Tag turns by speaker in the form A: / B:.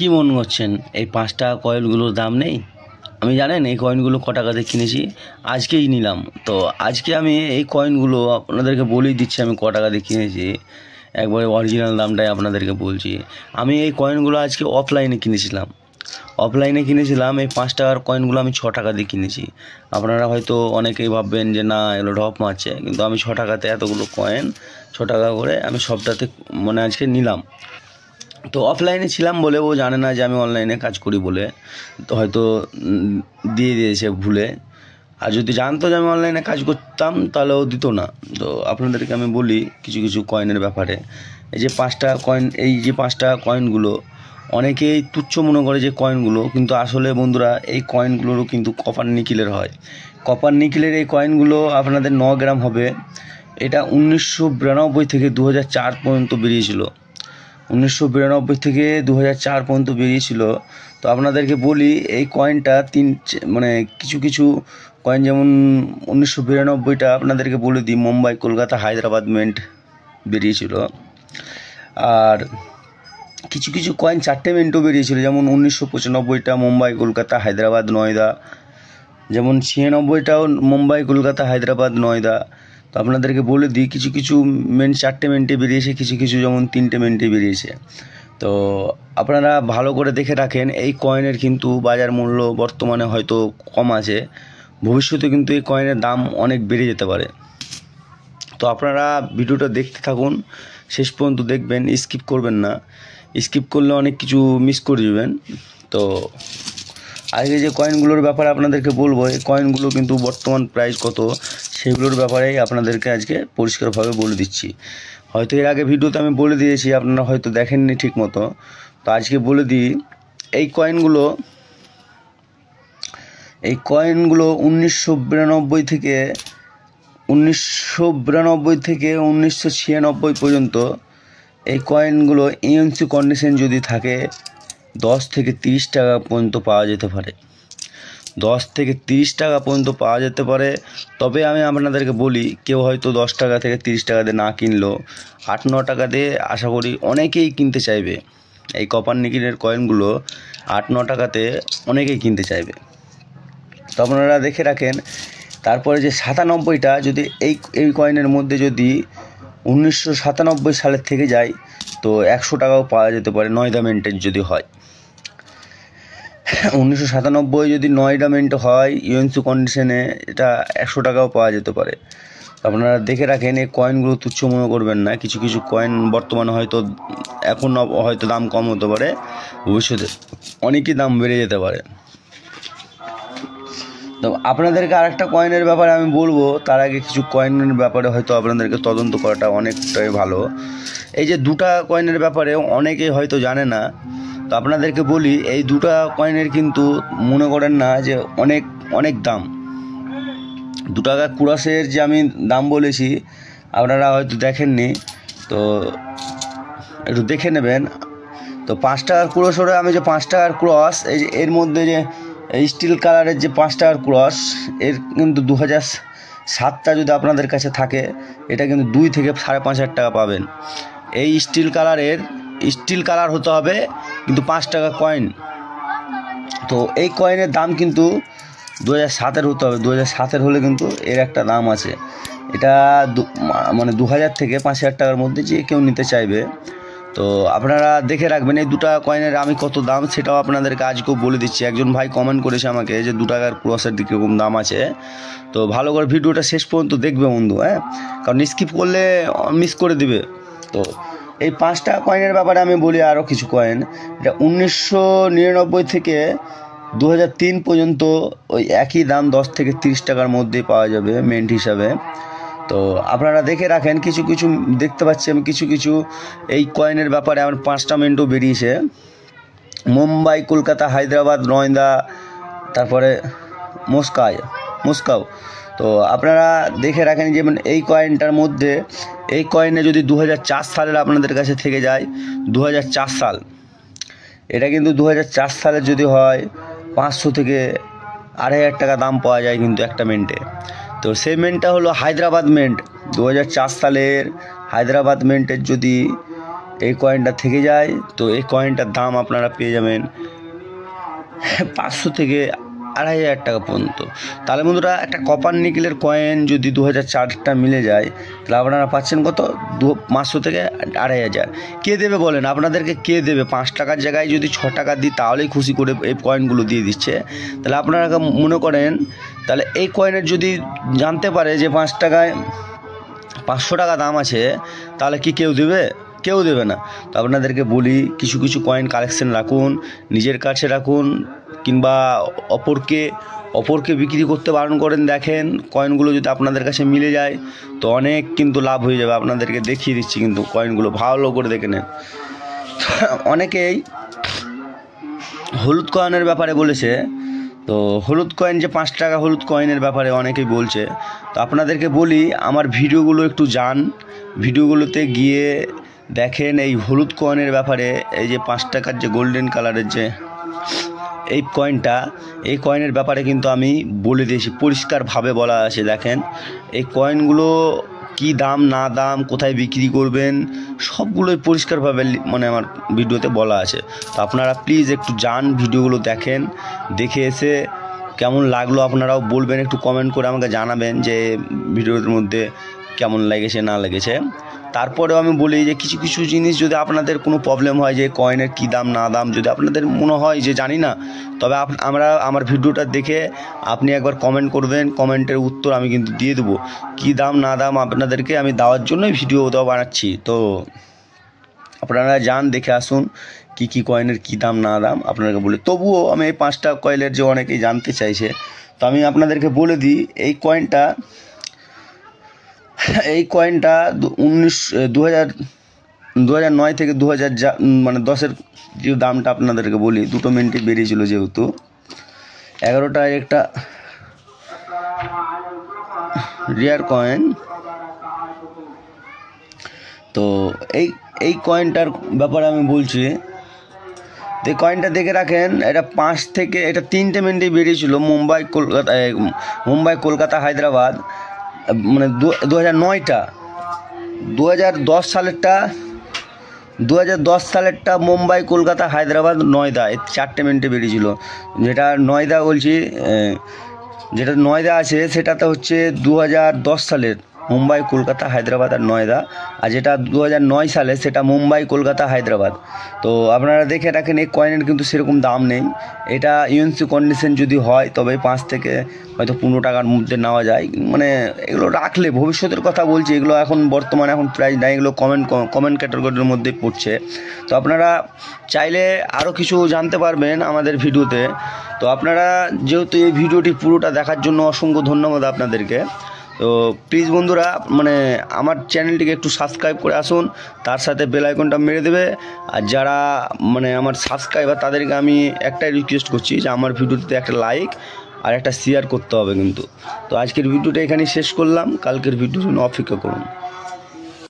A: কি মনে করছেন এই 5 টাকা কয়েনগুলোর দাম নেই? আমি জানেন এই কয়েনগুলো ক টাকা দিয়ে কিনেছি? আজকেই নিলাম। তো আজকে আমি এই কয়েনগুলো আপনাদেরকে বলেই দিচ্ছি আমি ক টাকা দিয়ে কিনেছি। একবারে অরিজিনাল দামটাই আপনাদেরকে বলছি। আমি এই কয়েনগুলো আজকে অফলাইনে কিনেছিলাম। এই 5 টাকার কয়েনগুলো আমি 6 টাকা দিয়ে কিনেছি। আপনারা হয়তো অনেকেই ভাববেন যে না এগুলো ঢপ মারছে, কিন্তু আমি 6 টাকাতে এতগুলো কয়েন 6 টাকা করে আমি সবটাতে আজকে নিলাম। তো অফলাইনে ছিলাম বলে ও জানে না যে আমি অনলাইনে কাজ করি বলে, তো হয়তো দিয়ে দিয়েছে ভুলে। আর যদি জানতো যে আমি অনলাইনে কাজ করতাম তাহলে ও দিত না। তো আপনাদেরকে আমি বলি কিছু কিছু কয়েনের ব্যাপারে। এই যে 5 টাকা কয়েন, এই যে 5 টাকা কয়েনগুলো অনেকেই তুচ্ছ মনে করে যে কয়েনগুলো, কিন্তু আসলে বন্ধুরা এই কয়েনগুলোরও কিন্তু কপার নিকেলের হয়। কপার নিকেলের এই কয়েনগুলো আপনাদের 9 গ্রাম হবে। এটা 1992 থেকে 2004 পর্যন্ত বেরিয়েছিল। 1992 থেকে 2004 পর্যন্ত বেরিয়েছিল। তো আপনাদেরকে বলি এই কয়েনটা কিছু কিছু কয়েন, যেমন 1992টা আপনাদেরকে বলে দিই, মুম্বাই কলকাতা হায়দ্রাবাদ মিন্ট বেরিয়েছিল। আর কিছু কিছু কয়েন 4টে মিন্টও বেরিয়েছিল, যেমন 1995টা মুম্বাই কলকাতা হায়দ্রাবাদ নয়দা, যেমন 96টাও মুম্বাই কলকাতা হায়দ্রাবাদ নয়দা। তো আপনাদেরকে বলে দিই কিছু কিছু 4টে মিন্টে বেরিয়েছে, কিছু কিছু যেমন 3টে মিন্টে বেরিয়েছে। তো আপনারা ভালো করে দেখে রাখেন, এই কয়েনের কিন্তু বাজার মূল্য বর্তমানে হয়তো কম আছে, ভবিষ্যতে কিন্তু এই কয়েনের দাম অনেক বেড়ে যেতে পারে। তো আপনারা ভিডিওটা দেখতে থাকুন, শেষ পর্যন্ত দেখবেন, স্কিপ করবেন না। স্কিপ করলে অনেক কিছু মিস করে যাবেন। তো আগে যে কয়েনগুলোর ব্যাপারে আপনাদেরকে বলবো, এই কয়েনগুলো কিন্তু বর্তমান প্রাইস কত সেগুলোর ব্যাপারেই আপনাদেরকে আজকে পরিষ্কারভাবে বলে দিচ্ছি। হয়তো এর আগে ভিডিওতে আমি বলে দিয়েছি, আপনারা হয়তো দেখেননি ঠিক মতো। তো আজকে বলে দিই এই কয়েনগুলো 1992 থেকে 1996 পর্যন্ত এই কয়েনগুলো ইএমসি কন্ডিশন যদি থাকে 10 থেকে 30 টাকা পর্যন্ত পাওয়া যেতে পারে। 10 থেকে 30 টাকা পর্যন্ত পাওয়া যেতে পারে। তবে আমি আপনাদেরকে বলি, কেউ হয়তো 10 টাকা থেকে 30 টাকা দিয়ে না কিনলেও 8-9 টাকা দিয়ে আশা করি অনেকেই কিনতে চাইবে। এই কপার নিকেলের কয়েনগুলো 8-9 টাকাতে অনেকেই কিনতে চাইবে। তো আপনারা দেখে রাখেন। তারপরে যে 97টা, যদি এই কয়েনের মধ্যে যদি 1997 সালের থেকে যায় তো 100 টাকাও পাওয়া যেতে পারে, নয়ডা মিন্টের যদি হয়। 1997 যদি নয়ডা মিন্ট হয় ইউএনসি কন্ডিশনে, এটা 100 টাকাও পাওয়া যেতে পারে। আপনারা দেখে রাখেন, এই কয়েনগুলো তুচ্ছ মনে করবেন না। কিছু কিছু কয়েন বর্তমানে হয়তো এখন হয়তো দাম কম হতে পারে, ভবিষ্যতে অনেকই দাম বেড়ে যেতে পারে। তো আপনাদেরকে আরেকটা কয়েনের ব্যাপারে আমি বলবো, তার আগে কিছু কয়েনের ব্যাপারে হয়তো আপনাদেরকে তদন্ত করাটা অনেকটাই ভালো। এই যে 2 টাকা কয়েনের ব্যাপারে অনেকেই হয়তো জানে না। তো আপনাদেরকে বলি, এই 2 টাকা কয়েনের কিন্তু মনে করেন না যে অনেক অনেক দাম। 2 টাকা ক্রসের যে আমি দাম বলেছি আপনারা হয়তো দেখেননি, তো একটু দেখে নেবেন। তো 5 টাকার ক্রসের আমি যে 5 টাকার ক্রস, এই যে এর মধ্যে যে স্টিল কালারের যে 5 টাকার ক্রস, এর কিন্তু 2007টা যদি আপনাদের কাছে থাকে, এটা কিন্তু 2 থেকে 5,500 টাকা পাবেন। এই স্টিল কালার হতে হবে, কিন্তু 5 টাকা কয়েন। তো এই কয়েনের দাম কিন্তু 2007-এর হতে হবে। 2007-এর হলে কিন্তু এর একটা দাম আছে। এটা 2000 থেকে 5,000 টাকার মধ্যে যে কেউ নিতে চাইবে। তো আপনারা দেখে রাখবেন এই 2 টাকা কয়েনের আমি কত দাম সেটাও আপনাদেরকে আজকেও বলে দিচ্ছি। একজন ভাই কমেন্ট করেছে আমাকে যে 2 টাকার ক্রসের দিকে কীরকম দাম আছে। তো ভালো করে ভিডিওটা শেষ পর্যন্ত দেখবে বন্ধু, কারণ স্কিপ করলে মিস করে দিবে। তো এই 5 টাকা কয়েনের ব্যাপারে আমি বলি আরও কিছু কয়েন। এটা 1999 থেকে 2003 পর্যন্ত ওই একই দাম 10 থেকে 30 টাকার মধ্যেই পাওয়া যাবে মেন্ট হিসাবে। তো আপনারা দেখে রাখেন, কিছু কিছু দেখতে পাচ্ছি আমি কিছু কিছু এই কয়েনের ব্যাপারে আমার 5টা মিন্টও বেরিয়েছে। মুম্বাই কলকাতা হায়দ্রাবাদ নয়দা, তারপরে মস্কাও। তো আপনারা দেখে রাখেন, যেমন এই কয়েনটার মধ্যে, এই কয়েনে যদি 2004 সালের আপনাদের কাছে থেকে যায়, 2004 সাল, এটা কিন্তু 2004 সালের যদি হয় 500 থেকে 2,500 টাকা দাম পাওয়া যায় কিন্তু একটা মিন্টে। তো সেই মিন্টটা হলো হায়দ্রাবাদ মিন্ট। 2004 সালের হায়দ্রাবাদ মিন্টের যদি এই কয়েনটা থেকে যায়, তো এই কয়েনটার দাম আপনারা পেয়ে যাবেন 500 থেকে 2500 টাকা পর্যন্ত। তাহলে বন্ধুরা একটা কপার নিকেলের কয়েন যদি 2004টা মিলে যায়, তাহলে আপনারা পাচ্ছেন কত? 500 থেকে 2500। কে দেবে বলেন? আপনাদেরকে কে দেবে? 5 টাকার জায়গায় যদি 6 টাকা দিই তাহলেই খুশি করে এই কয়েনগুলো দিয়ে দিচ্ছে। তাহলে আপনারা মনে করেন, তাহলে এই কয়েনের যদি জানতে পারে যে 5 টাকায় 500 টাকা দাম আছে, তাহলে কি কেউ দেবে? কেউ দেবে না। তো আপনাদেরকে বলি, কিছু কিছু কয়েন কালেকশন রাখুন, নিজের কাছে রাখুন, কিংবা অপরকে বিক্রি করতে বারণ করেন। দেখেন কয়েনগুলো যদি আপনাদের কাছে মিলে যায় তো অনেক কিন্তু লাভ হয়ে যাবে। আপনাদেরকে দেখিয়ে দিচ্ছি কিন্তু কয়েনগুলো ভালো করে দেখে নেন। অনেকেই হলুদ কয়েনের ব্যাপারে বলেছে, তো হলুদ কয়েন যে 5 টাকা হলুদ কয়েনের ব্যাপারে অনেকেই বলছে। তো আপনাদেরকে বলি, আমার ভিডিওগুলো একটু যান, ভিডিওগুলোতে গিয়ে দেখেন এই হলুদ কয়েনের ব্যাপারে। এই যে 5 টাকার যে গোল্ডেন কালারের যে এই কয়েনটা, এই কয়েনের ব্যাপারে কিন্তু আমি বলে দিয়েছি, পরিষ্কারভাবে বলা আছে। দেখেন এই কয়েনগুলো কি দাম না দাম, কোথায় বিক্রি করবেন, সবগুলোই পরিষ্কারভাবে মানে আমার ভিডিওতে বলা আছে। তো আপনারা প্লিজ একটু যান, ভিডিওগুলো দেখেন, দেখে এসে কেমন লাগলো আপনারাও বলবেন, একটু কমেন্ট করে আমাকে জানাবেন যে ভিডিওর মধ্যে কেমন লেগেছে না লেগেছে। তারপরেও আমি বলি যে কিছু কিছু জিনিস যদি আপনাদের কোনো প্রবলেম হয় যে কয়েনের কী দাম না দাম, যদি আপনাদের মনে হয় যে জানি না, তবে আমার ভিডিওটা দেখে আপনি একবার কমেন্ট করবেন, কমেন্টের উত্তর আমি কিন্তু দিয়ে দেবো। কী দাম না দাম আপনাদেরকে আমি দেওয়ার জন্যই ভিডিও বানাচ্ছি। তো আপনারা যান, দেখে আসুন কী কয়েনের কী দাম না দাম আপনাদেরকে বলি। তবুও আমি এই 5 টাকা কয়েনের যে অনেকেই জানতে চাইছে, তো আমি আপনাদেরকে বলে দিই, এই কয়েনটা 2009 থেকে 2000 মানে 10-এর যে দামটা আপনাদেরকে বলি, 2 মিনিটে বেরিয়েছিল, যেহেতু 11টায় একটা রিয়ার কয়েন। তো এই কয়েনটার ব্যাপারে আমি বলছি, এই কয়েনটা দেখে রাখেন। এটা 3টে মিনিটে বেরিয়েছিল মুম্বাই কলকাতা হায়দ্রাবাদ, মানে 2009টা। 2010 সালেরটা মুম্বাই কলকাতা হায়দ্রাবাদ নয়দা, এই 4টে মিনিটে বেরিয়েছিল। যেটা নয়দা বলছি, যেটা নয়দা আছে সেটাতে হচ্ছে 2010 সালের মুম্বাই কলকাতা হায়দ্রাবাদ আর নয়দা, আর যেটা 2009 সালে সেটা মুম্বাই কলকাতা হায়দ্রাবাদ। তো আপনারা দেখে রাখেন, এই কয়েনের কিন্তু সেরকম দাম নেই। এটা ইউএনসি কন্ডিশন যদি হয় তবে 5 থেকে হয়তো 15 টাকার মধ্যে নেওয়া যায়। মানে এগুলো রাখলে, ভবিষ্যতের কথা বলছি, এগুলো বর্তমানে প্রাইস নাই, এগুলো কমেন্ট ক্যাটাগরির মধ্যেই পড়ছে। তো আপনারা চাইলে আরও কিছু জানতে পারবেন আমাদের ভিডিওতে। তো আপনারা যেহেতু এই ভিডিওটি পুরোটা দেখার জন্য অসংখ্য ধন্যবাদ আপনাদেরকে। তো প্লিজ বন্ধুরা, মানে আমার চ্যানেলটিকে একটু সাবস্ক্রাইব করে আসুন, তার সাথে বেল আইকনটা মেরে দেবে। আর যারা মানে আমার সাবস্ক্রাইবার, তাদেরকে আমি একটাই রিকোয়েস্ট করছি যে আমার ভিডিওতে একটা লাইক আর একটা শেয়ার করতে হবে কিন্তু। তো আজকের ভিডিওটা এখানেই শেষ করলাম, কালকের ভিডিওর জন্য অপেক্ষা করুন।